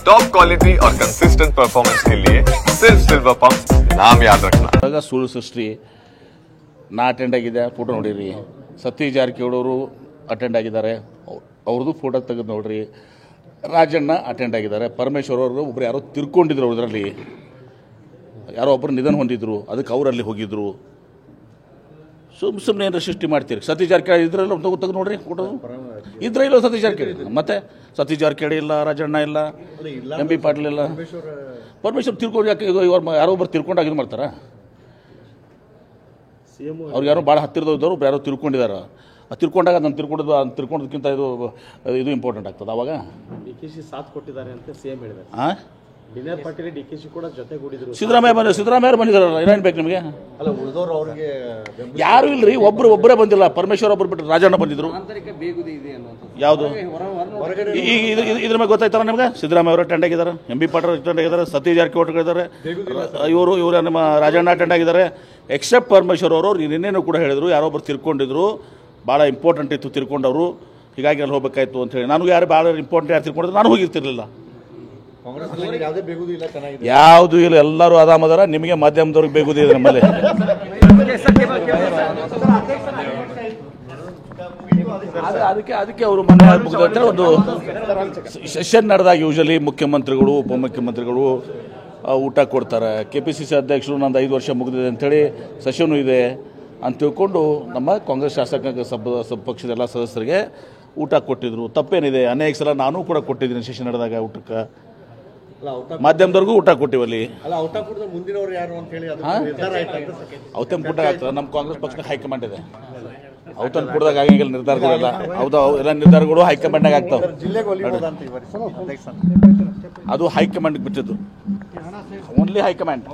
Top quality और consistent performance के लिए सिर्फ सिल्वर पंप नाम याद रखना। ಸುಳ್ಳು ಸೃಷ್ಟಿ ನಾ ಅಟೆಂಡ್ ಆಗಿದೆ, ಫೋಟೋ ನೋಡಿರಿ. ಸತೀಶ್ ಜಾರಕಿಹೊಳಿ ಅವರು ಅಟೆಂಡ್ ಆಗಿದ್ದಾರೆ, ಅವ್ರದ್ದು ಫೋಟೋ ತೆಗೆದು ನೋಡ್ರಿ. ರಾಜಣ್ಣ ಅಟೆಂಡ್ ಆಗಿದ್ದಾರೆ. ಪರಮೇಶ್ವರ್ ಅವರು ಒಬ್ರು ಯಾರೋ ತಿರ್ಕೊಂಡಿದ್ರು, ಅದರಲ್ಲಿ ಯಾರೋ ಒಬ್ಬರು ನಿಧನ ಹೊಂದಿದ್ರು, ಅದಕ್ಕೆ ಅವರಲ್ಲಿ ಹೋಗಿದ್ರು. ಸುಮ್ಮನೆ ಏನಾರು ಸೃಷ್ಟಿ ಮಾಡ್ತೀರಿ. ಸತೀಶ್ ಜಾರಕಿಹೊಳಿ ಇದ್ರಲ್ಲ ತೆಗೆದು ನೋಡ್ರಿ ಫೋಟೋ. ಇದ್ರ ಇಲ್ಲ ಸತೀಶ್ ಜಾರಕಿಹೊಳಿ, ಮತ್ತೆ ಸತೀಶ್ ಜಾರಕಿಹೊಳಿ ಇಲ್ಲ, ರಾಜಣ್ಣ ಇಲ್ಲ, ಎಂ ಬಿ ಪಾಟೀಲ್ ಇಲ್ಲ. ಪರಮೇಶ್ವರ್ ತಿರ್ಕೊಂಡು ಯಾರೋ ಒಬ್ಬರು ತಿರ್ಕೊಂಡು ಆಗಿದ್ದು ಮಾಡ್ತಾರ. ಅವ್ರಿಗೆ ಯಾರೋ ಭಾಳ ಹತ್ತಿರದವ್ರು ಯಾರೋ ತಿರ್ಕೊಂಡಿದ್ದಾರೆ. ತಿರ್ಕೊಂಡಾಗ ನಾನು ತಿರ್ಕೊಂಡದಕ್ಕಿಂತ ಇದು ಇಂಪಾರ್ಟೆಂಟ್ ಆಗ್ತದೆ. ಅವಾಗ ಡಿಕೆಶಿ ಸಾಥ್ ಕೊಟ್ಟಿದ್ದಾರೆ ಅಂತ ಸಿಎಂ ಹೇಳಿದ್ದಾರೆ. ವಿನಯ್ ಪಾಟೀಲ್ ಡಿಕೆಶಿ ಕೂಡ ಜೊತೆಗೂಡಿದ್ರು. ಸಿದ್ದರಾಮಯ್ಯ ಬಂದಿದ್ದಾರಲ್ಲ, ಏನೇನು ಬೇಕು ನಿಮಗೆ? ಅಲ್ಲ, ಉಳಿದವರು ಅವ್ರಿಗೆ ಯಾರು ಇಲ್ರಿ, ಒಬ್ಬರೇ ಬಂದಿಲ್ಲ. ಪರಮೇಶ್ವರ್ ಒಬ್ಬರು ಬಿಟ್ಟರೆ ರಾಜಣ್ಣ ಬಂದಿದ್ರು. ಯಾವುದು ಇದ್ರ ಮೇಲೆ ಗೊತ್ತಾಯ್ತಾರ ನಿಮ್ಗೆ? ಸಿದ್ದರಾಮಯ್ಯ ಅವರು ಅಟೆಂಡ್ ಆಗಿದ್ದಾರೆ, ಎಂ ಬಿ ಪಾಟೀಲ್ ಅಟೆಂಡ್ ಆಗಿದ್ದಾರೆ, ಸತೀಶ್ ಜಾರಕಿಹೊಳಿ ಇದ್ದಾರೆ, ಇವರು ನಮ್ಮ ರಾಜಣ್ಣ ಅಟೆಂಡ್ ಆಗಿದ್ದಾರೆ. ಎಕ್ಸೆಪ್ಟ್ ಪರಮೇಶ್ವರ್ ಅವರು ನಿನ್ನೇನು ಕೂಡ ಹೇಳಿದ್ರು, ಯಾರೊಬ್ಬರು ತಿರ್ಕೊಂಡಿದ್ರು, ಭಾಳ ಇಂಪಾರ್ಟೆಂಟ್ ಇತ್ತು ತಿರ್ಕೊಂಡವರು, ಹೀಗಾಗಿ ಅಲ್ಲಿ ಹೋಗ್ಬೇಕಾಯ್ತು ಅಂತ ಹೇಳಿ. ನನಗೂ ಯಾರು ಭಾಳ ಇಂಪಾರ್ಟೆಂಟ್ ಯಾರು ತಿರ್ಕೊಂಡಿದ್ರು, ನಾನು ಹೋಗಿರ್ತಿರ್ಲಿಲ್ಲ. ಯಾವುದು ಇಲ್ಲ, ಎಲ್ಲರೂ ಆರಾಮದಾರ. ನಿಮಗೆ ಮಾಧ್ಯಮದವ್ರಿಗೆ ಬೇಗುದಿದೆ ನಮ್ಮಲ್ಲಿ. ಅದಕ್ಕೆ ಅವರು ಮೊನ್ನೆ ಒಂದು ಸೆಷನ್ ನಡೆದಾಗ ಯೂಶಲಿ ಮುಖ್ಯಮಂತ್ರಿಗಳು ಉಪಮುಖ್ಯಮಂತ್ರಿಗಳು ಊಟ ಕೊಡ್ತಾರೆ. KPCC ಅಧ್ಯಕ್ಷರು ನಂದು 5 ವರ್ಷ ಮುಗಿದಿದೆ ಅಂಥೇಳಿ ಸೆಷನು ಇದೆ ಅಂತ ತಿಳ್ಕೊಂಡು ನಮ್ಮ ಕಾಂಗ್ರೆಸ್ ಶಾಸಕಾಂಗ ಪಕ್ಷದ ಎಲ್ಲ ಸದಸ್ಯರಿಗೆ ಊಟ ಕೊಟ್ಟಿದ್ರು. ತಪ್ಪೇನಿದೆ? ಅನೇಕ ಸಲ ನಾನು ಕೂಡ ಕೊಟ್ಟಿದ್ದೀನಿ ಸೆಷನ್ ನಡೆದಾಗ ಊಟಕ್ಕೆ. ಮಾಧ್ಯಮದವ್ರಿಗೂ ಊಟ ಕೊಟ್ಟಿವಲ್ಲಿ. ಔತಣಕೂಟ ಆಗ್ತದೆ. ನಮ್ಮ ಕಾಂಗ್ರೆಸ್ ಪಕ್ಷದ ಹೈಕಮಾಂಡ್ ಇದೆ. ಔತಣಕೂಟದಾಗ ಆಗಂಗಿಲ್ಲ ನಿರ್ಧಾರಗಳೆಲ್ಲ. ಹೌದಾ, ಎಲ್ಲ ನಿರ್ಧಾರಗಳು ಹೈಕಮಾಂಡ್ನಾಗ ಆಗ್ತಾವೆ. ಅದು ಹೈಕಮಾಂಡ್ಗೆ ಬಿಟ್ಟಿದ್ದು. Only high command.